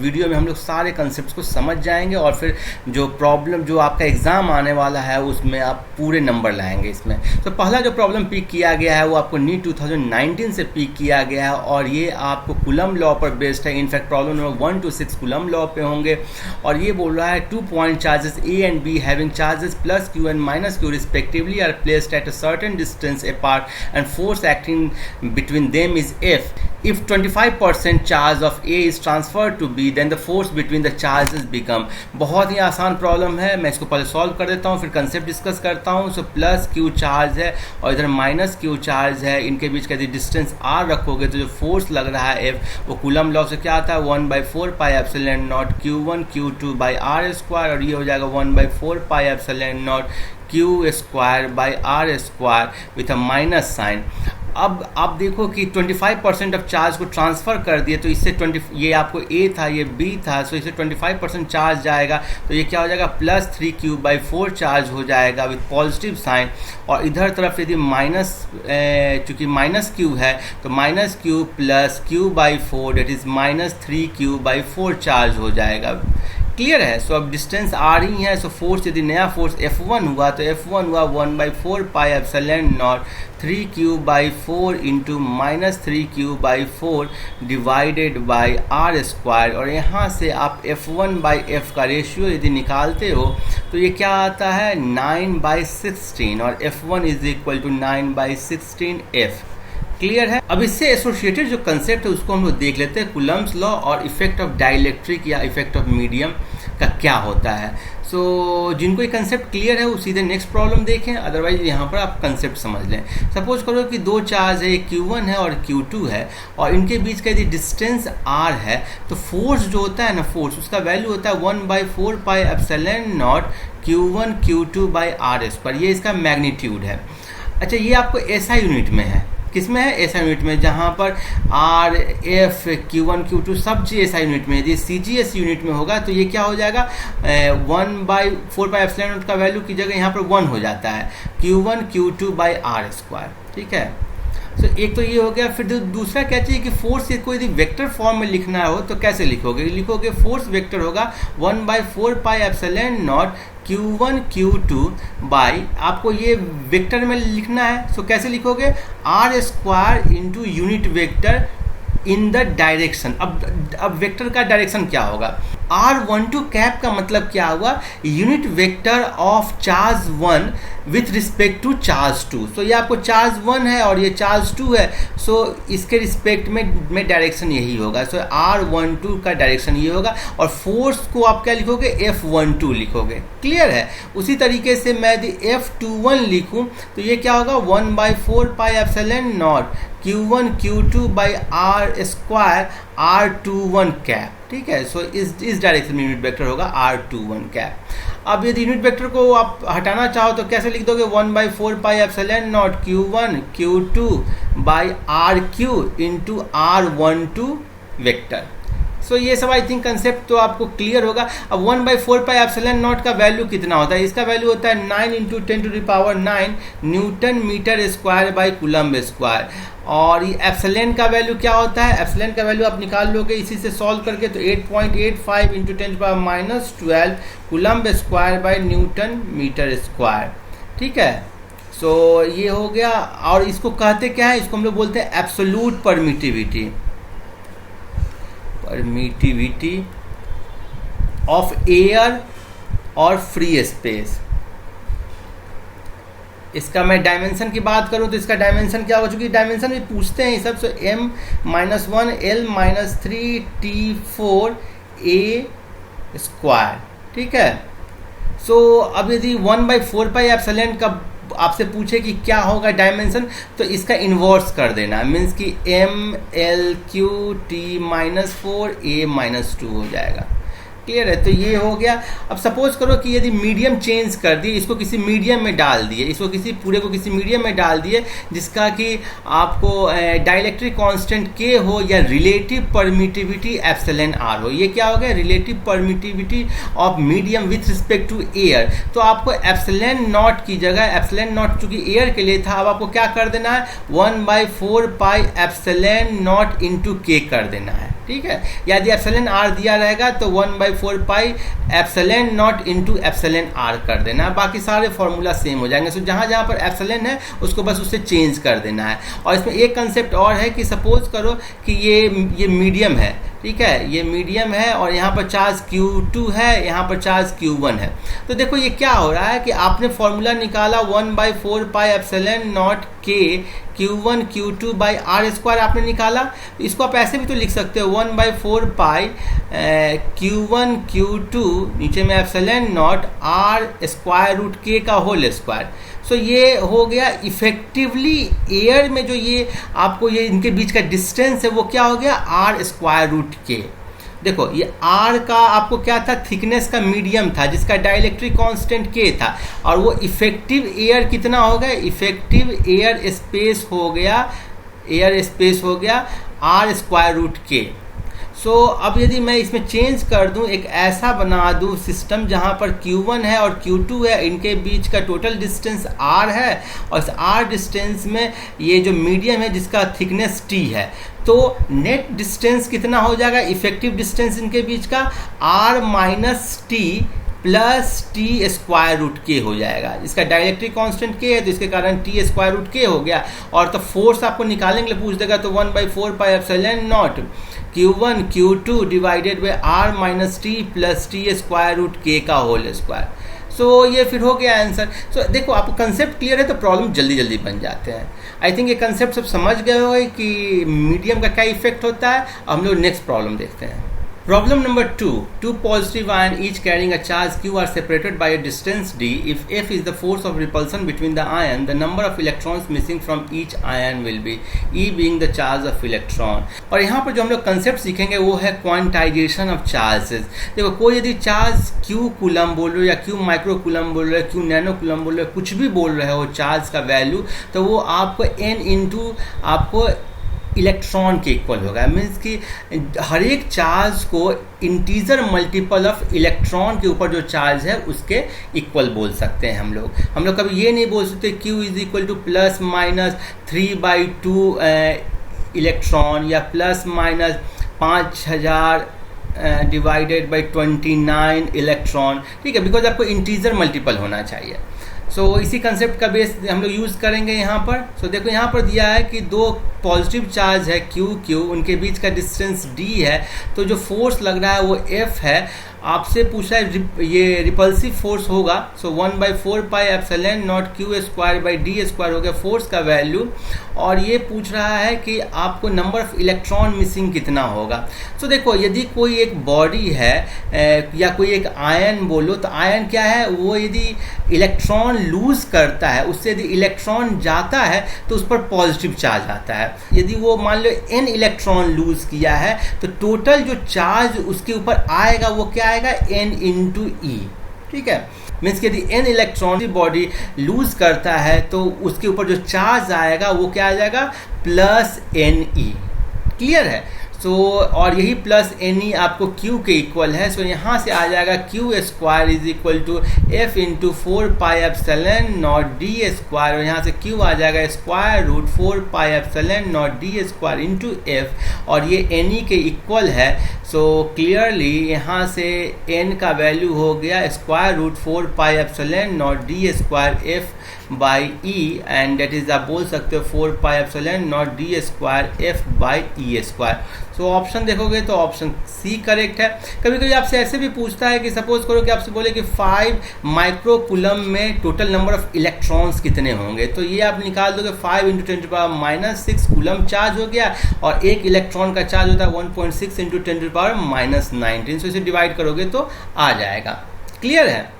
Video में हम लोग सारे कंसेप्ट को समझ जाएंगे और फिर जो प्रॉब्लम जो आपका एग्ज़ाम आने वाला है उसमें आप पूरे नंबर लाएंगे इसमें। तो पहला जो प्रॉब्लम पिक किया गया है वो आपको नीट 2019 से पिक किया गया है और ये आपको कूलम लॉ पर बेस्ड है। In fact problem number 1 to 6 coulomb law पे होंगे और ये बोल रहा है 2 point charges A and B having charges plus Q and minus Q respectively are placed at a certain distance apart and force acting between them is F. If 25% charge of A is transferred to B then the force between the charges become। बहुत ही आसान problem है, मैं इसको पहले solve कर देता हूँ फिर कंसेप्ट डिस्कस करता हूँ। सो प्लस Q चार्ज है और इधर माइनस Q चार्ज है, इनके बीच का यदि डिस्टेंस R रखोगे तो जो फोर्स लग रहा है F वो कूलम लॉ से क्या आता है 1/4 pi epsilon naught Q1 Q2 by R square और ये हो जाएगा 1/4 pi epsilon naught Q square by R square with a minus sign. अब आप देखो कि 25% ऑफ चार्ज को ट्रांसफ़र कर दिए तो इससे 20 ये आपको A था ये B था, सो इससे 25% चार्ज जाएगा तो ये क्या हो जाएगा प्लस 3Q/4 चार्ज हो जाएगा विथ पॉजिटिव साइन। और इधर तरफ यदि माइनस चूँकि माइनस Q है तो minus Q plus Q/4 that is minus 3Q/4 charge हो जाएगा। क्लियर है। सो अब डिस्टेंस R ही है, सो फोर्स यदि नया फोर्स F1 हुआ तो F1 हुआ 1/4 pi epsilon not 3Q/4 into minus 3Q/4 divided by R square. और यहाँ से आप F1/F का रेशियो यदि निकालते हो तो ये क्या आता है 9/16 और F1 is equal to 9/16F। Clear है। अब इससे एसोसिएटेड जो कंसेप्ट है उसको हम लोग देख लेते हैं, कूलम्स लॉ और इफेक्ट ऑफ डाइलेक्ट्रिक या इफेक्ट ऑफ मीडियम का क्या होता है। सो जिनको ये कंसेप्ट क्लियर है वो सीधे नेक्स्ट प्रॉब्लम देखें, अदरवाइज यहाँ पर आप कंसेप्ट समझ लें। सपोज करो कि दो चार्ज है, Q1 है और Q2 है और इनके बीच का यदि डिस्टेंस R है तो फोर्स जो होता है ना फोर्स उसका वैल्यू होता है 1/4 pi epsilon naught Q1 Q2 by R square. ये इसका मैग्नीट्यूड है। अच्छा ये आपको SI यूनिट में है, किस में है SI यूनिट में, जहाँ पर R F Q1 Q2 सब चीज़ SI यूनिट में। यदि CGS यूनिट में होगा तो ये क्या हो जाएगा 1/4 पाई एप्सिलॉन नॉट का वैल्यू की जगह यहाँ पर 1 हो जाता है Q1 Q2 by R square. ठीक है। तो एक तो ये हो गया। फिर दूसरा क्या चाहिए कि फोर्स को यदि वेक्टर फॉर्म में लिखना हो तो कैसे लिखोगे फोर्स वेक्टर होगा 1/4 pi epsilon naught Q1 Q2 by, आपको ये वेक्टर में लिखना है। सो कैसे लिखोगे R square into unit vector in the direction. अब वेक्टर का डायरेक्शन क्या होगा, R12 कैप का मतलब क्या हुआ unit vector of charge 1 with respect to charge 2। So ये आपको चार्ज 1 है और ये चार्ज 2 है, सो इसके रिस्पेक्ट में डायरेक्शन यही होगा। सो R12 का डायरेक्शन ये होगा और फोर्स को आप क्या लिखोगे F12 लिखोगे। क्लियर है। उसी तरीके से मैं यदि F21 लिखूं तो ये क्या होगा 1/4 pi epsilon naught Q1 Q2 by R square R21 cap. ठीक है। सो इस डायरेक्शन में यूनिट वेक्टर होगा R21 कैप। अब यदि यूनिट वेक्टर को आप हटाना चाहो तो कैसे लिख दोगे 1/4 pi epsilon naught Q1 Q2 by RQ into R12 vector. So ये सब आई थिंक कंसेप्ट तो आपको क्लियर होगा। अब 1/4 पाई एप्सिलॉन नॉट का वैल्यू कितना होता है, इसका वैल्यू होता है 9 × 10⁹ newton metre square by coulomb square. और ये एप्सिलॉन का वैल्यू क्या होता है, एप्सिलॉन का वैल्यू आप निकाल लोगे इसी से सॉल्व करके तो 8.85 × 10⁻⁻12 coulomb square by newton metre square. ठीक है। सो ये हो गया। और इसको कहते क्या है, इसको हम लोग बोलते हैं एब्सोल्यूट परमिटिविटी ऑफ एयर और फ्री स्पेस। इसका मैं डायमेंशन की बात करूं तो इसका डायमेंशन क्या हो, चुकी डायमेंशन भी पूछते हैं सब। सो m-1 L-3T4 A स्क्वायर। ठीक है। सो अब यदि 1/4 पाई एप्सिलॉन का आपसे पूछे कि क्या होगा डायमेंशन तो इसका इन्वर्स कर देना, मीन्स कि ML3T-4 A-2 हो जाएगा। क्लियर है। तो ये हो गया। अब सपोज करो कि यदि मीडियम चेंज कर दिए, इसको किसी मीडियम में डाल दिए, इसको किसी पूरे को किसी मीडियम में डाल दिए जिसका कि आपको डाइलेक्ट्रिक कांस्टेंट K हो या रिलेटिव परमिटिविटी एप्सिलॉन R हो। ये क्या हो गया relative permittivity of medium with respect to air. तो आपको एप्सिलॉन नॉट की जगह, एप्सिलॉन नॉट चूंकि एयर के लिए था, अब आपको क्या कर देना है 1/4 pi epsilon naught into K कर देना है। ठीक है। यदि एप्सिलॉन आर दिया रहेगा तो 1/4 pi epsilon naught into epsilon r कर देना है, बाकी सारे फॉर्मूला सेम हो जाएंगे। सो जहाँ जहाँ पर एप्सिलॉन है उसको बस उससे चेंज कर देना है। और इसमें एक कंसेप्ट और है कि सपोज करो कि ये मीडियम है, ठीक है, ये मीडियम है और यहाँ पर चार्ज Q2 है, यहाँ पर चार्ज Q1 है। तो देखो ये क्या हो रहा है कि आपने फॉर्मूला निकाला 1/4 पाई एप्सिलॉन नॉट के Q1 Q2 by are square आपने निकाला। इसको आप ऐसे भी तो लिख सकते हो 1/4 पाई Q1 Q2 नीचे में epsilon naught r square root के का होल स्क्वायर। सो ये हो गया इफेक्टिवली एयर में जो ये आपको ये इनके बीच का डिस्टेंस है वो क्या हो गया आर स्क्वायर रूट के। देखो ये आर का आपको क्या था, थिकनेस का मीडियम था जिसका डाइलेक्ट्रिक कांस्टेंट के था, और वो इफेक्टिव एयर कितना हो गया, इफेक्टिव एयर स्पेस हो गया आर स्क्वायर रूट के। सो अब यदि मैं इसमें चेंज कर दूं, एक ऐसा बना दूं सिस्टम जहां पर Q1 है और Q2 है, इनके बीच का टोटल डिस्टेंस R है और इस R डिस्टेंस में ये जो मीडियम है जिसका थिकनेस T है, तो नेट डिस्टेंस कितना हो जाएगा, इफेक्टिव डिस्टेंस इनके बीच का R minus T plus T square root के हो जाएगा। इसका डाइलेक्ट्रिक कांस्टेंट के है तो इसके कारण टी स्क्वायर रूट के हो गया। और तो फोर्स आपको निकालेंगे पूछ देगा तो 1/4 pi epsilon naught Q1 Q2 divided by R minus T plus T square root के का होल स्क्वायर। सो ये फिर हो गया आंसर। सो देखो आपको कंसेप्ट क्लियर है तो प्रॉब्लम जल्दी जल्दी बन जाते हैं। आई थिंक ये कंसेप्ट सब समझ गए होंगे कि मीडियम का क्या इफेक्ट होता है। अब हम लोग नेक्स्ट प्रॉब्लम देखते हैं। Problem number 2. Two positive ions each carrying a charge Q are separated by a distance d. If F is the force of repulsion between the ion, the number of electrons missing from each ion will be E being the charge of electron. और यहाँ पर जो हम लोग concept सीखेंगे वो है quantization of charges. देखो कोई यदि चार्ज Q कूलम बोल रहे हो या Q माइक्रो कूलम बोल रहे हो, Q नैनो कूलम बोल रहे हो, कुछ भी बोल रहे हो चार्ज का वैल्यू, तो वो आपको n इंटू आपको इलेक्ट्रॉन के इक्वल होगा। मीन्स कि हर एक चार्ज को इंटीजर मल्टीपल ऑफ इलेक्ट्रॉन के ऊपर जो चार्ज है उसके इक्वल बोल सकते हैं हम लोग कभी ये नहीं बोल सकते Q is equal to plus minus 3/2 electron या plus minus 5000 divided by 29 electron, ठीक है, बिकॉज आपको इंटीजर मल्टीपल होना चाहिए। सो इसी कंसेप्ट का बेस हम लोग यूज़ करेंगे यहाँ पर। सो देखो यहाँ पर दिया है कि दो पॉजिटिव चार्ज है Q उनके बीच का डिस्टेंस D है, तो जो फोर्स लग रहा है वो F है। आपसे पूछा है ये रिपल्सिव फोर्स होगा। सो 1/4 pi epsilon naught Q square by D square हो गया फोर्स का वैल्यू, और ये पूछ रहा है कि आपको नंबर ऑफ इलेक्ट्रॉन मिसिंग कितना होगा। सो देखो यदि कोई एक बॉडी है या कोई एक आयन बोलो, तो आयन क्या है, वो यदि इलेक्ट्रॉन लूज करता है, उससे यदि इलेक्ट्रॉन जाता है तो उस पर पॉजिटिव चार्ज आता है। यदि वो मान लो n इलेक्ट्रॉन लूज किया है तो टोटल जो चार्ज उसके ऊपर आएगा वो क्या आएगा, n इंटू ई, ठीक है। मीन्स कि यदि n इलेक्ट्रॉन बॉडी लूज करता है तो उसके ऊपर जो चार्ज आएगा वो क्या आ जाएगा, प्लस NE। क्लियर है। सो और यही प्लस NE आपको Q के इक्वल है। सो यहाँ से आ जाएगा Q square is equal to F into 4 pi epsilon naught D square, और यहाँ से Q आ जाएगा square root 4 pi epsilon naught D square into F, और ये NE के इक्वल है। सो क्लियरली यहाँ से n का वैल्यू हो गया square root 4 pi epsilon naught D square F by E, and that is आप बोल सकते हो 4 pi epsilon naught D square F by E square. So option देखोगे तो ऑप्शन सी करेक्ट है। कभी कभी आपसे ऐसे भी पूछता है कि सपोज करो कि आपसे बोले कि 5 माइक्रो कूलम में टोटल नंबर ऑफ इलेक्ट्रॉन्स कितने होंगे, तो ये आप निकाल दोगे 5 इंटू 10⁻⁻6 कूलम चार्ज हो गया, और एक इलेक्ट्रॉन का चार्ज होता है 1.6 इंटू 10⁻⁻19। सो इसे डिवाइड करोगे तो आ जाएगा। क्लियर है,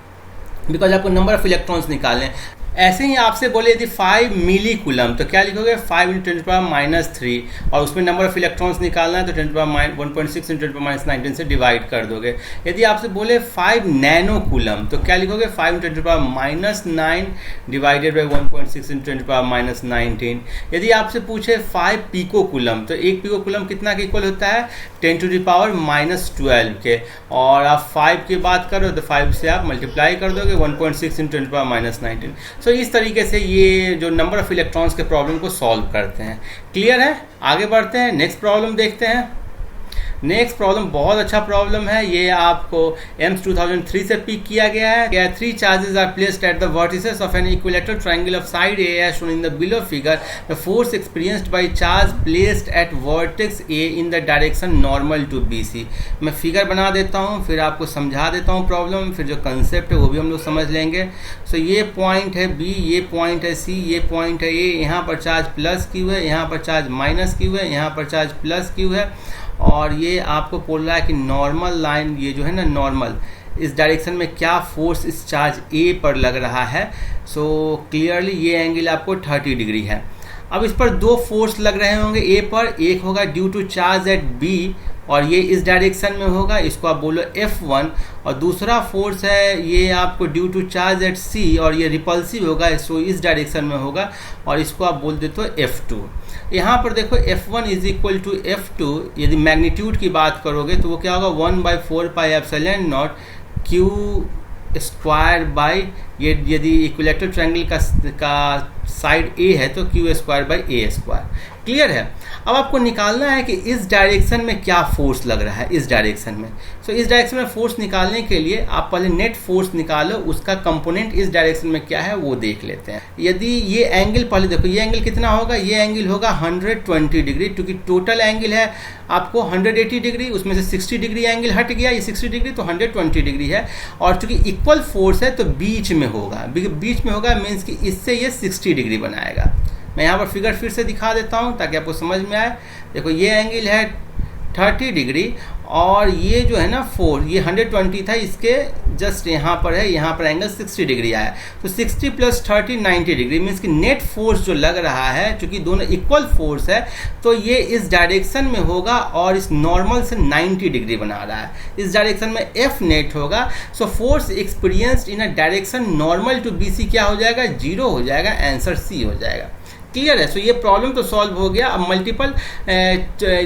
बिकॉज आपको नंबर ऑफ इलेक्ट्रॉन्स निकालने। ऐसे ही आपसे बोले यदि 5 मिली कूलम तो क्या लिखोगे, 5 इंटू 10⁻³ और उसमें नंबर ऑफ इलेक्ट्रॉन्स निकालना है तो 1.6 इंटू 10⁻19 से डिवाइड कर दोगे। यदि आपसे बोले 5 नैनो कूलम तो क्या लिखोगे, 5 इंटू 10⁻9 डिवाइडेड बाई 1.6 इंटू 10⁻19। यदि आपसे पूछे 5 पिको कूलम तो एक पिको कूलम कितना के इक्वल होता है, 10⁻⁻12 के, और आप 5 की बात करो तो 5 से आप मल्टीप्लाई कर दोगे 1.6 इंटू 10⁻19। सो इस तरीके से ये जो नंबर ऑफ इलेक्ट्रॉन्स के प्रॉब्लम को सॉल्व करते हैं। क्लियर है, आगे बढ़ते हैं, नेक्स्ट प्रॉब्लम देखते हैं। नेक्स्ट प्रॉब्लम बहुत अच्छा प्रॉब्लम है, ये आपको एम्स 2003 से पिक किया गया है। 3 charges are placed at the vertices of an equilateral triangle of side A as shown in the below figure. The force experienced by charge placed at vertex A in the direction normal to BC। मैं figure बना देता हूँ, फिर आपको समझा देता हूँ problem, फिर जो कंसेप्ट है वो भी हम लोग समझ लेंगे। सो ये पॉइंट है B, ये पॉइंट है C, ये पॉइंट है A। यहाँ पर चार्ज प्लस क्यू है, यहाँ पर चार्ज माइनस क्यू है, यहाँ पर चार्ज प्लस क्यू है, और ये आपको बोल रहा है कि नॉर्मल लाइन, ये जो है ना नॉर्मल, इस डायरेक्शन में क्या फोर्स इस चार्ज A पर लग रहा है। सो क्लियरली ये एंगल आपको 30 डिग्री है। अब इस पर दो फोर्स लग रहे होंगे A पर, एक होगा due to charge at B और ये इस डायरेक्शन में होगा, इसको आप बोलो F1, और दूसरा फोर्स है ये आपको due to charge at C और ये रिपल्सिव होगा, सो इस डायरेक्शन में होगा, और इसको आप बोल देते हो F2। यहाँ पर देखो F1 is equal to F2, यदि मैग्नीट्यूड की बात करोगे तो वो क्या होगा 1/4πε0 Q स्क्वायर बाई, ये यदि इक्विलेटरल ट्रायंगल का साइड A है तो Q square by A square. Clear है। अब आपको निकालना है कि इस डायरेक्शन में क्या फोर्स लग रहा है, इस डायरेक्शन में। सो इस डायरेक्शन में फोर्स निकालने के लिए आप पहले नेट फोर्स निकालो, उसका कंपोनेंट इस डायरेक्शन में क्या है वो देख लेते हैं। यदि ये एंगल, पहले देखो ये एंगल कितना होगा, ये एंगल होगा 120 डिग्री, क्योंकि टोटल एंगल है आपको 180 डिग्री, उसमें से 60 डिग्री एंगल हट गया, ये 60 डिग्री तो 120 डिग्री है, और चूंकि इक्वल फोर्स है तो बीच में होगा, बीच में होगा मीन्स कि इससे ये 60 डिग्री बनाएगा। मैं यहाँ पर फिगर फिर से दिखा देता हूँ ताकि आपको समझ में आए। देखो ये एंगल है 30 डिग्री, और ये जो है ना फोर्स, ये 120 था, इसके जस्ट यहाँ पर है, यहाँ पर एंगल 60 डिग्री आया, तो 60 + 30 90 डिग्री मीन्स कि नेट फोर्स जो लग रहा है, चूंकि दोनों इक्वल फोर्स है तो ये इस डायरेक्शन में होगा और इस नॉर्मल से 90 डिग्री बना रहा है, इस डायरेक्शन में F नेट होगा। So force experienced in a direction normal to BC क्या हो जाएगा, 0 हो जाएगा, आंसर C हो जाएगा। क्लियर है। सो ये प्रॉब्लम तो सॉल्व हो गया। अब मल्टीपल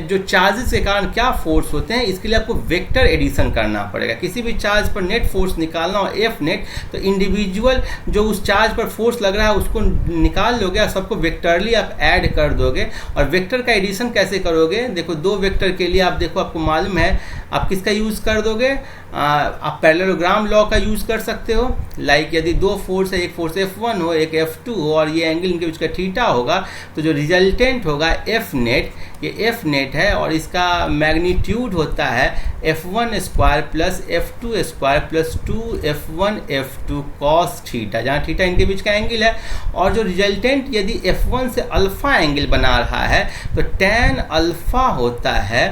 जो चार्जेस के कारण क्या फोर्स होते हैं, इसके लिए आपको वेक्टर एडिशन करना पड़ेगा। किसी भी चार्ज पर नेट फोर्स निकालना हो F नेट, तो इंडिविजुअल जो उस चार्ज पर फोर्स लग रहा है उसको निकाल लोगे और सबको वेक्टरली आप ऐड कर दोगे। और वेक्टर का एडिशन कैसे करोगे, देखो दो वेक्टर के लिए आप देखो, आपको मालूम है आप किसका यूज़ कर दोगे, आप पैरेललोग्राम लॉ का यूज़ कर सकते हो। लाइक यदि दो फोर्स है, एक फोर्स F1 हो, एक F2 हो, और ये एंगल इनके बीच का थीटा होगा, तो जो रिजल्टेंट होगा F नेट, ये F नेट है और इसका मैग्नीट्यूड होता है F1 square plus F2 square plus 2F1 F2 cos theta, जहाँ थीटा इनके बीच का एंगल है। और जो रिजल्टेंट यदि F1 से अल्फा एंगल बना रहा है तो tan अल्फा होता है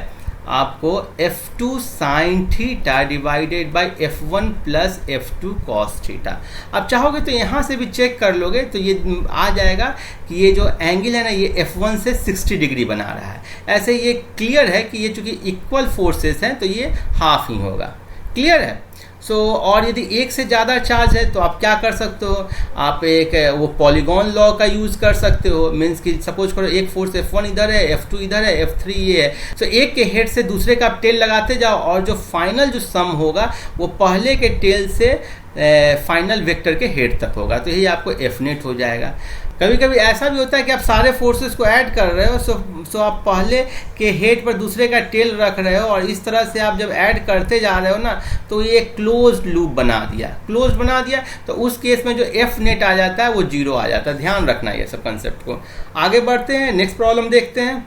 आपको F2 sine theta divided by F1 plus F2 cos theta. अब चाहोगे तो यहाँ से भी चेक कर लोगे तो ये आ जाएगा कि ये जो एंगल है ना, ये F1 से 60 डिग्री बना रहा है। ऐसे ये क्लियर है कि ये चूंकि इक्वल फोर्सेस हैं तो ये हाफ ही होगा। क्लियर है। और यदि एक से ज़्यादा चार्ज है तो आप क्या कर सकते हो, आप एक वो पॉलीगॉन लॉ का यूज़ कर सकते हो। मीन्स कि सपोज करो एक फोर्स F1 इधर है, F2 इधर है, F3 ये है। एक के हेड से दूसरे का आप टेल लगाते जाओ और जो फाइनल जो सम होगा वो पहले के टेल से फाइनल वेक्टर के हेड तक होगा, तो यही आपको F नेट हो जाएगा। कभी कभी ऐसा भी होता है कि आप सारे फोर्सेस को ऐड कर रहे हो, सो आप पहले के हेड पर दूसरे का टेल रख रहे हो, और इस तरह से आप जब ऐड करते जा रहे हो ना तो ये क्लोज्ड लूप बना दिया, तो उस केस में जो F नेट आ जाता है वो 0 आ जाता है। ध्यान रखना ये सब कंसेप्ट को। आगे बढ़ते हैं, नेक्स्ट प्रॉब्लम देखते हैं।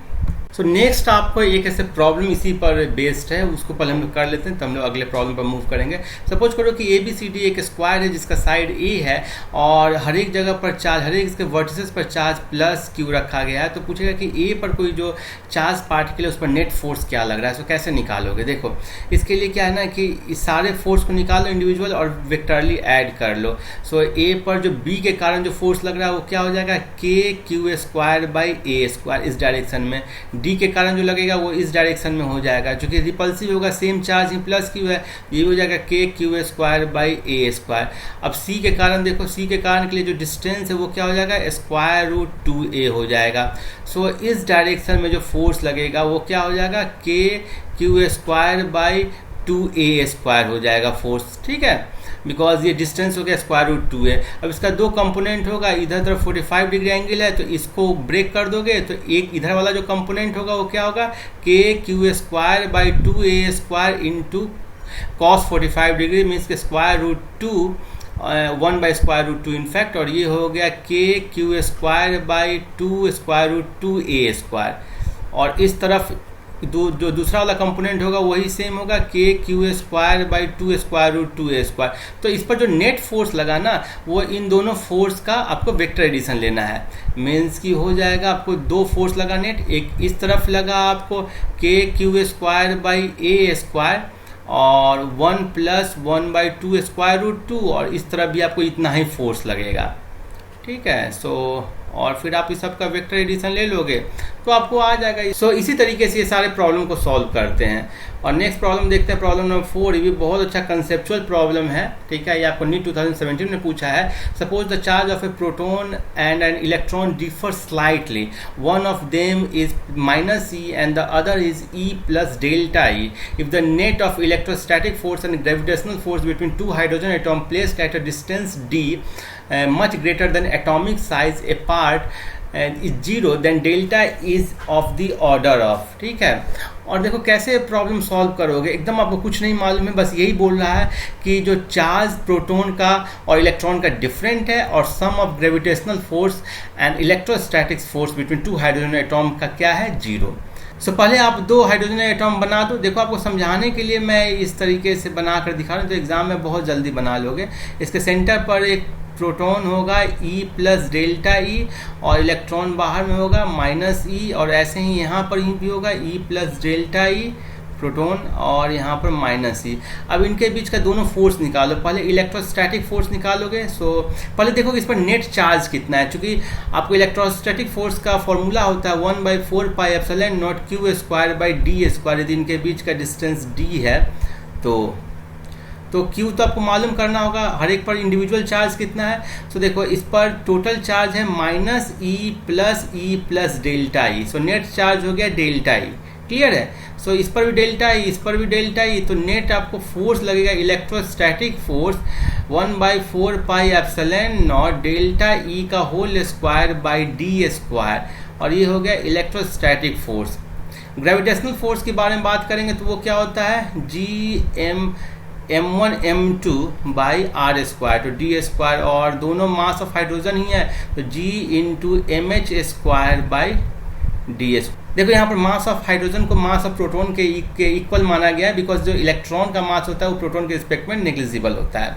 नेक्स्ट आपको एक ऐसे प्रॉब्लम इसी पर बेस्ड है, उसको पहले हम लोग कर लेते हैं तो हम लोग अगले प्रॉब्लम पर मूव करेंगे। सपोज करो कि ABCD एक स्क्वायर है जिसका साइड A है और हर एक जगह पर चार्ज, हर एक इसके वर्टिसेस पर चार्ज प्लस Q रखा गया है। तो पूछेगा कि A पर कोई जो चार्ज पार्टिकल है उस पर नेट फोर्स क्या लग रहा है, तो कैसे निकालोगे। देखो इसके लिए क्या है ना कि इस सारे फोर्स को निकालो इंडिविजुअल और वेक्टरली ऐड कर लो। A पर जो B के कारण जो फोर्स लग रहा है वो क्या हो जाएगा, KQ square by A square इस डायरेक्शन में। D के कारण जो लगेगा वो इस डायरेक्शन में हो जाएगा, क्योंकि रिपल्सिव होगा, सेम चार्ज ही प्लस Q है, ये हो जाएगा KQ square by A square. अब C के कारण देखो, C के कारण के लिए जो डिस्टेंस है वो क्या हो जाएगा, स्क्वायर रूट 2A हो जाएगा। इस डायरेक्शन में जो फोर्स लगेगा वो क्या हो जाएगा, KQ square by 2A square हो जाएगा फोर्स। ठीक है। बिकॉज ये डिस्टेंस हो गया स्क्वायर रूट 2 है। अब इसका दो कंपोनेंट होगा, इधर तरफ 45 डिग्री एंगल है, तो इसको ब्रेक कर दोगे तो एक इधर वाला जो कंपोनेंट होगा वो क्या होगा, के Q square by 2a square into cos 45 degree means k square root 2 1 by square root 2 in fact, और ये हो गया k Q square by 2 square root 2a square. और इस तरफ जो दूसरा वाला कंपोनेंट होगा वही सेम होगा, के Q square by 2 square root 2a square. तो इस पर जो नेट फोर्स लगा ना वो इन दोनों फोर्स का आपको वेक्टर एडिशन लेना है। मीन्स की हो जाएगा आपको दो फोर्स लगा नेट, एक इस तरफ लगा आपको के Q square by a square और 1 प्लस 1 बाई 2 स्क्वायर रूट 2, और इस तरफ भी आपको इतना ही फोर्स लगेगा। ठीक है, सो और फिर आप इस सब का वेक्टर एडिशन ले लोगे तो आपको आ जाएगा। सो इसी तरीके से ये सारे प्रॉब्लम को सॉल्व करते हैं। और नेक्स्ट प्रॉब्लम देखते हैं, प्रॉब्लम नंबर 4। ये भी बहुत अच्छा कंसेप्चुअल प्रॉब्लम है। ठीक है, ये आपको नीट 2017 में पूछा है। Suppose the charge of A proton and an electron differ slightly, one of them is -e and the other is e plus delta e। If the net of electrostatic force and gravitational force between two hydrogen atom placed at a distance d much greater than atomic size apart is 0, then delta is of the order of। ठीक है, और देखो कैसे problem solve करोगे, एकदम आपको कुछ नहीं मालूम है, बस यही बोल रहा है कि जो चार्ज प्रोटॉन का और इलेक्ट्रॉन का डिफरेंट है और sum of gravitational force and electrostatic force between two hydrogen atom का क्या है, 0। सो पहले आप दो हाइड्रोजन एटॉम बना दो। देखो आपको समझाने के लिए मैं इस तरीके से बना कर दिखा रहा हूँ तो एग्जाम में बहुत जल्दी बना लोगे। इसके सेंटर पर एक प्रोटॉन होगा E प्लस डेल्टा E और इलेक्ट्रॉन बाहर में होगा -e, और ऐसे ही यहाँ पर भी होगा E plus delta E proton और यहाँ पर -e। अब इनके बीच का दोनों फोर्स निकालो। पहले इलेक्ट्रोस्टैटिक फोर्स निकालोगे। सो पहले देखो इस पर नेट चार्ज कितना है, क्योंकि आपको इलेक्ट्रोस्टैटिक फोर्स का फॉर्मूला होता है 1/4 pi epsilon naught Q square by D square. यदि इनके बीच का डिस्टेंस d है तो Q तो आपको मालूम करना होगा, हर एक पर इंडिविजुअल चार्ज कितना है। सो देखो इस पर टोटल चार्ज है -e plus delta E. So net charge हो गया डेल्टा ई। क्लियर है, सो इस पर भी डेल्टा ई, इस पर भी डेल्टा ई, तो नेट आपको फोर्स लगेगा electrostatic force 1/4 pi epsilon naught delta ई का whole square by D square, और ये हो गया इलेक्ट्रोस्टैटिक फोर्स। ग्रेविटेशनल फोर्स के बारे में बात करेंगे तो वो क्या होता है, m1 m2 by are square, तो डी स्क्वायर, और दोनों मास ऑफ हाइड्रोजन ही है तो g into M H square by D square. देखो यहाँ पर मास ऑफ हाइड्रोजन को मास ऑफ प्रोटॉन के इक्वल माना गया है, बिकॉज जो इलेक्ट्रॉन का मास होता है वो प्रोटॉन के रिस्पेक्ट में नेग्लिजिबल होता है।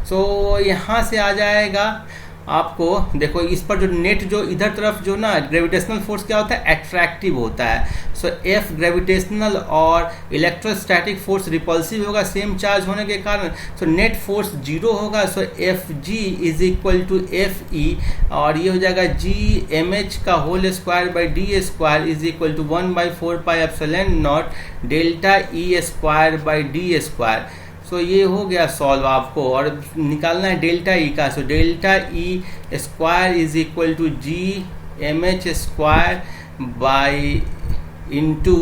सो यहाँ से आ जाएगा आपको, देखो इस पर जो नेट जो इधर तरफ जो ना ग्रेविटेशनल फोर्स क्या होता है, एट्रैक्टिव होता है। सो F ग्रेविटेशनल और इलेक्ट्रोस्टैटिक फोर्स रिपल्सिव होगा सेम चार्ज होने के कारण। सो नेट फोर्स 0 होगा। So Fg is equal to Fe, और ये हो जाएगा Gmh का whole square by D square is equal to 1/4 pi epsilon naught delta E square by D square. So ये हो गया सॉल्व आपको, और निकालना है डेल्टा ई का। So delta E square is equal to Gmh square by into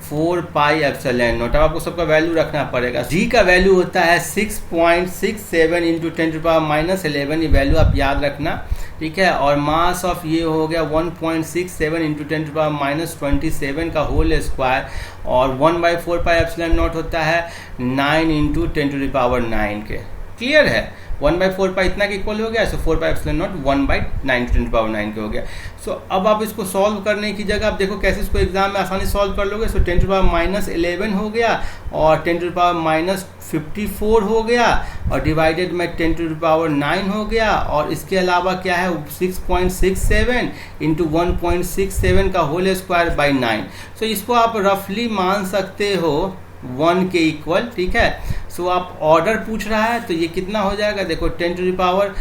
4 pi epsilon naught. अब आपको सबका वैल्यू रखना पड़ेगा। G का वैल्यू होता है 6.67 इंटू 10⁻11। ये वैल्यू आप याद रखना, ठीक है। और मास ऑफ ये हो गया 1.67 इंटू 10⁻27 का होल स्क्वायर, और 1/4 पाई एप्सिलॉन नॉट होता है 9 इंटू 10⁻9 के। क्लियर है, 1/4 पाई इतना के इक्वल हो गया। सो 4 पाई एप्सिलॉन नॉट 1/9 10⁻9 के हो गया। सो अब आप इसको सॉल्व करने की जगह आप देखो कैसे इसको एग्जाम में आसानी सॉल्व कर लोगे। सो 10⁻11 हो गया और 10⁻54 हो गया, और डिवाइडेड में 10⁻9 हो गया, और इसके अलावा क्या है 6.67 इंटू 1.67 का होल स्क्वायर बाई 9। सो इसको आप रफली मान सकते हो 1 के इक्वल, ठीक है। सो आप ऑर्डर पूछ रहा है तो ये कितना हो जाएगा, देखो 10⁻11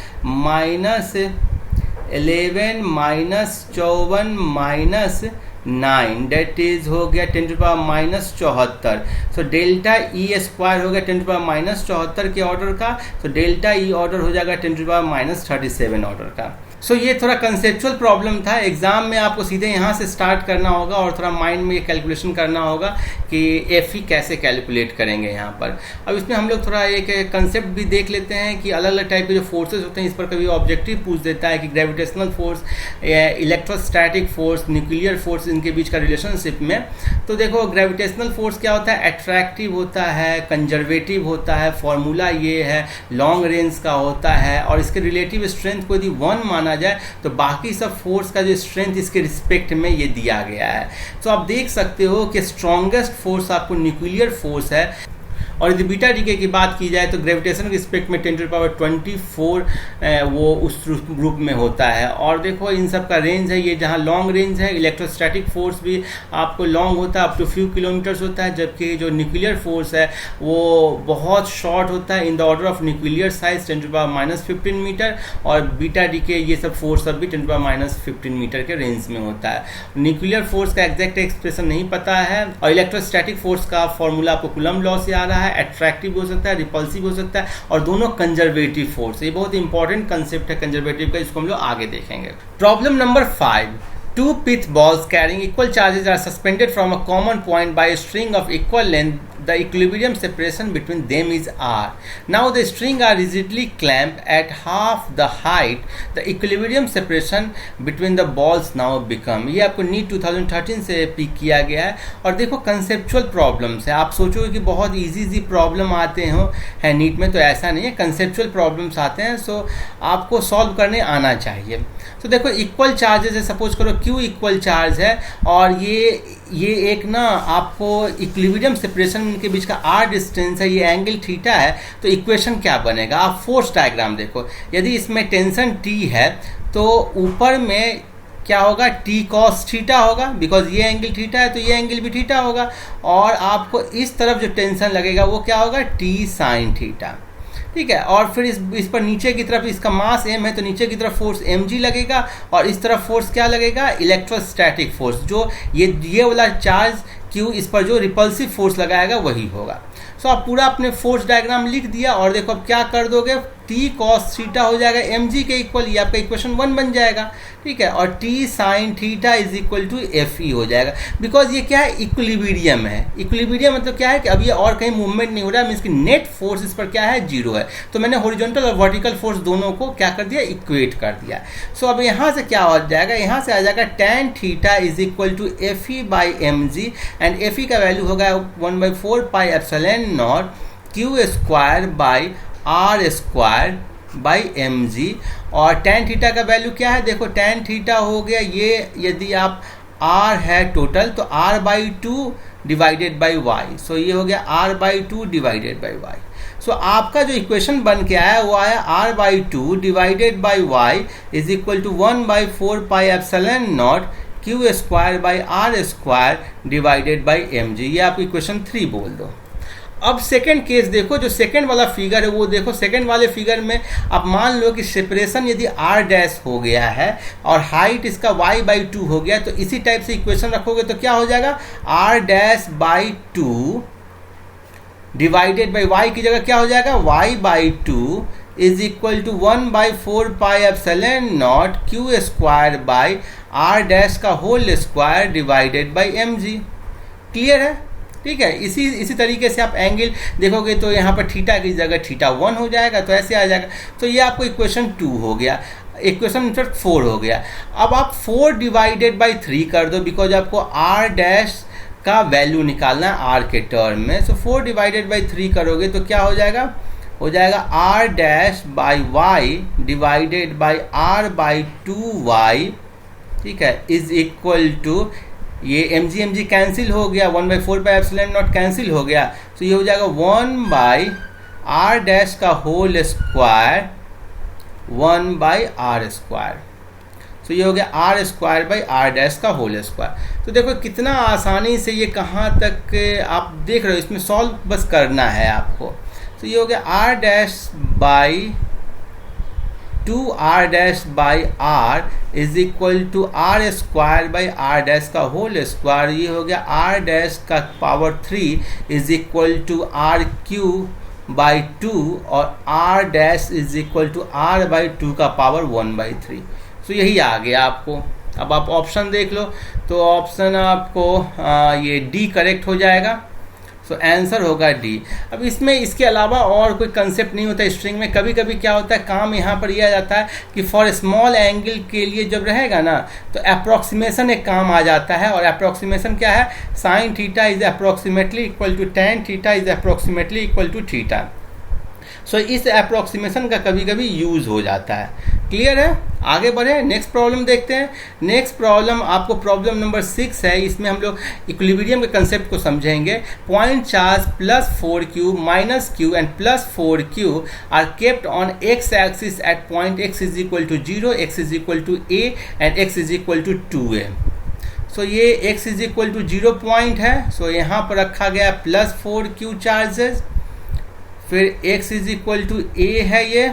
-9 डेट इज हो गया 10⁻74। सो डेल्टा ई स्क्वायर हो गया 10⁻74 के ऑर्डर का। तो डेल्टा ई ऑर्डर हो जाएगा 10⁻37 ऑर्डर का। सो ये थोड़ा कंसेप्चुअल प्रॉब्लम था। एग्जाम में आपको सीधे यहाँ से स्टार्ट करना होगा और थोड़ा माइंड में ये कैलकुलेशन करना होगा कि एफ ई कैसे कैलकुलेट करेंगे यहाँ पर। अब इसमें हम लोग थोड़ा एक कंसेप्ट भी देख लेते हैं कि अलग अलग टाइप के जो फोर्सेस होते हैं, इस पर कभी ऑब्जेक्टिव पूछ देता है कि gravitational force, electrostatic force, nuclear force, इनके बीच का रिलेशनशिप में। तो देखो ग्रेविटेशनल फोर्स क्या होता है, अट्रैक्टिव होता है, कंजर्वेटिव होता है, फॉर्मूला ये है, लॉन्ग रेंज का होता है, और इसके रिलेटिव स्ट्रेंथ को यदि 1 माना जाए तो बाकी सब फोर्स का जो स्ट्रेंथ इसके रिस्पेक्ट में ये दिया गया है। तो आप देख सकते हो कि स्ट्रॉन्गेस्ट फोर्स आपको न्यूक्लियर फोर्स है, और यदि बीटा डीके की बात की जाए तो ग्रेविटेशन के रिस्पेक्ट में 10⁻24 वो उस ग्रुप में होता है। और देखो इन सब का रेंज है, ये जहाँ लॉन्ग रेंज है, इलेक्ट्रोस्टैटिक फोर्स भी आपको लॉन्ग होता है, अप टू फ्यू किलोमीटर्स होता है, जबकि जो न्यूक्लियर फोर्स है वो बहुत शॉर्ट होता है, in the order of nuclear size 10⁻15 metre, और बीटा डीके ये सब फोर्स सब भी 10⁻15 मीटर के रेंज में होता है। न्यूक्लियर फोर्स का एग्जैक्ट एक्सप्रेशन नहीं पता है, और इलेक्ट्रोस्टैटिक फोर्स का फॉर्मूला आपको कूलम्ब लॉ से आ रहा है, अट्रैक्टिव हो सकता है, रिपल्सिव हो सकता है, और दोनों कंजर्वेटिव फोर्स। ये बहुत इंपॉर्टेंट कंसेप्ट है कंजर्वेटिव का, इसको हम लोग आगे देखेंगे। Problem number 5, two pith balls carrying equal charges are suspended from a common point by a string of equal length. The equilibrium separation between them is r. Now the string are rigidly clamped at half the height. The equilibrium separation between the balls now become. ये आपको NEET 2013 से pick किया गया है। और देखो conceptual problems है, आप सोचोगे कि बहुत इजी प्रॉब्लम आते हो है नीट में, तो ऐसा नहीं है, कंसेप्चुअल प्रॉब्लम्स आते हैं, सो आपको सॉल्व करने आना चाहिए। तो देखो इक्वल चार्जेस है, सपोज करो क्यू इक्वल चार्ज है, और ये एक ना आपको इक्विलिब्रियम सेपरेशन के बीच का आर डिस्टेंस है, ये एंगल थीटा है, तो इक्वेशन क्या बनेगा। आप फोर्स डायग्राम देखो, यदि इसमें टेंशन टी है तो ऊपर में क्या होगा, टी कॉस थीटा होगा, बिकॉज ये एंगल थीटा है तो ये एंगल भी थीटा होगा, और आपको इस तरफ जो टेंशन लगेगा वो क्या होगा, टी साइन थीटा, ठीक है। और फिर इस पर नीचे की तरफ इसका मास m है तो नीचे की तरफ फोर्स mg लगेगा, और इस तरफ फोर्स क्या लगेगा, इलेक्ट्रोस्टैटिक फोर्स, जो ये वाला चार्ज q इस पर जो रिपल्सिव फोर्स लगाएगा वही होगा। सो आप पूरा अपने फोर्स डायग्राम लिख दिया, और देखो अब क्या कर दोगे, टी कॉस थीटा हो जाएगा mg के इक्वल, ये आपका इक्वेशन 1 बन जाएगा, ठीक है, और T sine theta is equal to F E हो जाएगा, बिकॉज ये क्या है, इक्विलिब्रियम है। इक्विलिब्रियम मतलब क्या है कि अब ये और कहीं मूवमेंट नहीं हो रहा है, मीन्स कि नेट फोर्स इस पर क्या है, जीरो है। तो मैंने हॉरिजॉन्टल और वर्टिकल फोर्स दोनों को क्या कर दिया, इक्वेट कर दिया। सो अब यहाँ से क्या हो जाएगा, यहाँ से आ जाएगा tan theta is equal to F E by M G, and F E का वैल्यू होगा 1/4 pi epsilon naught Q square by are square by M G. और tan थीटा का वैल्यू क्या है, देखो tan थीटा हो गया ये, यदि आप r है टोटल तो r/2 डिवाइडेड बाई वाई, सो ये हो गया r/2 डिवाइडेड बाई वाई। सो आपका जो इक्वेशन बन के आया वो आया r/2 divided by Y is equal to 1/4 pi epsilon naught Q square by are square divided by M G. ये आप इक्वेशन 3 बोल दो। अब सेकंड केस देखो, जो सेकंड वाला फिगर है वो देखो, सेकंड वाले फिगर में आप मान लो कि सेपरेशन यदि r डैश हो गया है और हाइट इसका y/2 हो गया, तो इसी टाइप से इक्वेशन रखोगे तो क्या हो जाएगा, r'/2 डिवाइडेड बाई y की जगह क्या हो जाएगा, y/2 is equal to 1/4 pi epsilon naught Q square by r dash का whole square divided by M G. Clear है, ठीक है। इसी तरीके से आप एंगल देखोगे तो यहाँ पर थीटा की जगह थीटा 1 हो जाएगा, तो ऐसे आ जाएगा। तो ये आपको इक्वेशन 2 हो गया, इक्वेशन इनफैक्ट 4 हो गया। अब आप 4 डिवाइडेड बाई 3 कर दो, बिकॉज आपको r डैश का वैल्यू निकालना है r के टर्म में। सो 4 डिवाइडेड बाई 3 करोगे तो क्या हो जाएगा, हो जाएगा r dash by Y divided by r/2y, ठीक है, इज इक्वल टू, ये एम जी कैंसिल हो गया, 1/4 पाई एप्सिलॉन नॉट कैंसिल हो गया, तो ये हो जाएगा 1/r डैश का होल स्क्वायर 1/r स्क्वायर। तो ये हो गया r square by r dash का होल स्क्वायर। तो देखो कितना आसानी से ये कहाँ तक आप देख रहे हो, इसमें सॉल्व बस करना है आपको। तो ये हो गया r dash by 2r dash by r is equal to r square by r dash का होल स्क्वायर। ये हो गया r डैश का power 3 is equal to r³ by 2, और r dash is equal to r/2 का power 1/3। सो यही आ गया आपको। अब आप ऑप्शन देख लो, तो ऑप्शन आपको ये डी करेक्ट हो जाएगा। सो आंसर होगा डी। अब इसमें इसके अलावा और कोई कंसेप्ट नहीं होता स्ट्रिंग में। कभी कभी क्या होता है, काम यहाँ पर यह आ जाता है कि फॉर स्मॉल एंगल के लिए जब रहेगा ना, तो अप्रॉक्सीमेशन एक काम आ जाता है। और अप्रॉक्सीमेशन क्या है, sine theta is approximately equal to tan theta is approximately equal to theta. So इस अप्रॉक्सीमेशन का कभी कभी यूज हो जाता है। क्लियर है? आगे बढ़े, नेक्स्ट प्रॉब्लम देखते हैं। नेक्स्ट प्रॉब्लम आपको प्रॉब्लम नंबर 6 है। इसमें हम लोग इक्विलिब्रियम के कंसेप्ट को समझेंगे। Point charge plus 4q minus q and plus 4q are kept on x axis at point x is equal to 0, x is equal to a and x is equal to 2a। So ये x is equal to 0 point है। So यहाँ पर रखा गया plus 4q charges, फिर x is equal to a है, ये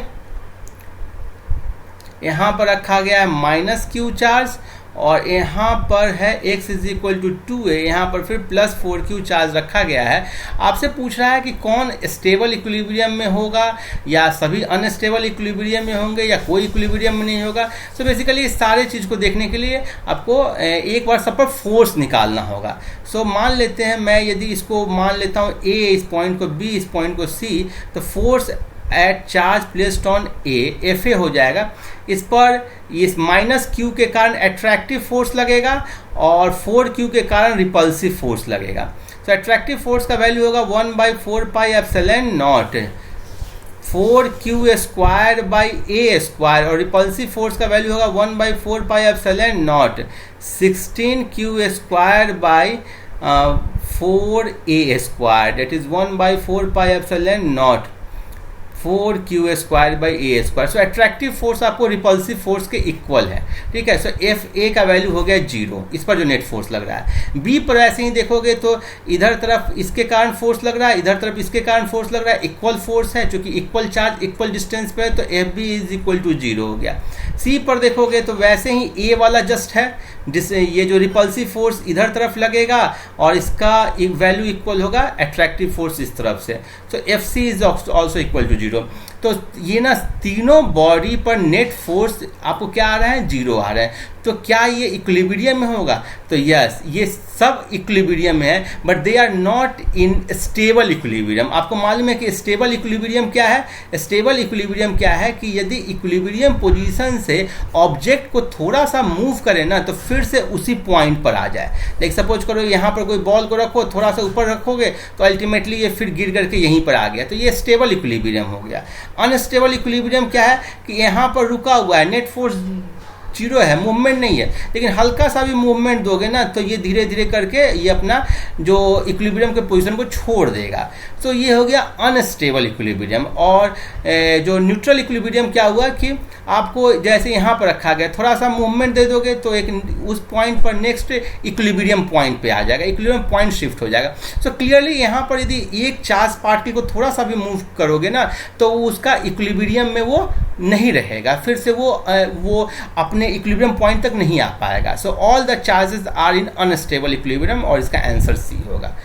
यहाँ पर रखा गया है माइनस q चार्ज, और यहाँ पर है x is equal to 2a, यहाँ पर फिर प्लस 4q चार्ज रखा गया है। आपसे पूछ रहा है कि कौन स्टेबल इक्विलिब्रियम में होगा, या सभी अनस्टेबल इक्विलिब्रियम में होंगे, या कोई इक्विलिब्रियम में नहीं होगा। सो बेसिकली इस सारे चीज़ को देखने के लिए आपको एक बार सब पर फोर्स निकालना होगा। सो मान लेते हैं, मैं यदि इसको मान लेता हूँ a इस पॉइंट को, b इस पॉइंट को c, तो force at charge placed on A FA हो जाएगा। इस पर इस माइनस q के कारण अट्रैक्टिव फोर्स लगेगा और 4q के कारण रिपल्सिव फोर्स लगेगा। तो अट्रैक्टिव फोर्स का वैल्यू होगा 1/4 pi epsilon not 4q square by a square, और रिपल्सिव फोर्स का वैल्यू होगा 1/4 pi epsilon not 16q square by 4a square, that is 1/4 pi epsilon not 4q square by a square. So attractive force आपको repulsive force के equal है। ठीक है, सो FA का value हो गया 0, इस पर जो नेट फोर्स लग रहा है। B पर ऐसे ही देखोगे तो इधर तरफ इसके कारण फोर्स लग रहा है, इधर तरफ इसके कारण फोर्स लग रहा है, इक्वल फोर्स है, चूंकि इक्वल चार्ज इक्वल डिस्टेंस पे है, तो FB इज इक्वल टू 0 हो गया। C पर देखोगे तो वैसे ही A वाला जस्ट है, जिससे ये जो रिपल्सिव फोर्स इधर तरफ लगेगा और इसका वैल्यू इक्वल होगा अट्रैक्टिव फोर्स इस तरफ से। तो FC is also equal to 0। तो ये ना तीनों बॉडी पर नेट फोर्स आपको क्या आ रहा है, 0 आ रहा है। तो क्या ये इक्विलिब्रियम में होगा? तो यस, ये सब इक्विलिब्रियम में है, but they are not in stable equilibrium. आपको मालूम है कि स्टेबल इक्विलिब्रियम क्या है? स्टेबल इक्विलिब्रियम क्या है कि यदि इक्विलिब्रियम पोजीशन से ऑब्जेक्ट को थोड़ा सा मूव करे ना, तो फिर से उसी पॉइंट पर आ जाए। लाइक सपोज करो यहाँ पर कोई बॉल को रखो, थोड़ा सा ऊपर रखोगे तो अल्टीमेटली ये फिर गिर करके यहीं पर आ गया, तो ये स्टेबल इक्विलिब्रियम हो गया। अनस्टेबल इक्विलिब्रियम क्या है कि यहाँ पर रुका हुआ है, नेट फोर्स 0 है, मूवमेंट नहीं है, लेकिन हल्का सा भी मूवमेंट दोगे ना तो ये धीरे धीरे करके ये अपना जो इक्विलिब्रियम के पोजीशन को छोड़ देगा। तो ये हो गया अनस्टेबल इक्विलिब्रियम। और जो न्यूट्रल इक्विलिब्रियम क्या हुआ कि आपको जैसे यहाँ पर रखा गया, थोड़ा सा मूवमेंट दे दोगे तो एक उस पॉइंट पर नेक्स्ट इक्विलिब्रियम पॉइंट पे आ जाएगा, इक्विलिब्रियम पॉइंट शिफ्ट हो जाएगा। सो क्लियरली यहाँ पर यदि एक चार्ज पार्टिकल को थोड़ा सा भी मूव करोगे ना, तो उसका इक्विलिब्रियम में वो नहीं रहेगा, फिर से वो अपने इक्विलिब्रियम पॉइंट तक नहीं आ पाएगा। So all the charges are in unstable equilibrium, और इसका आंसर सी होगा।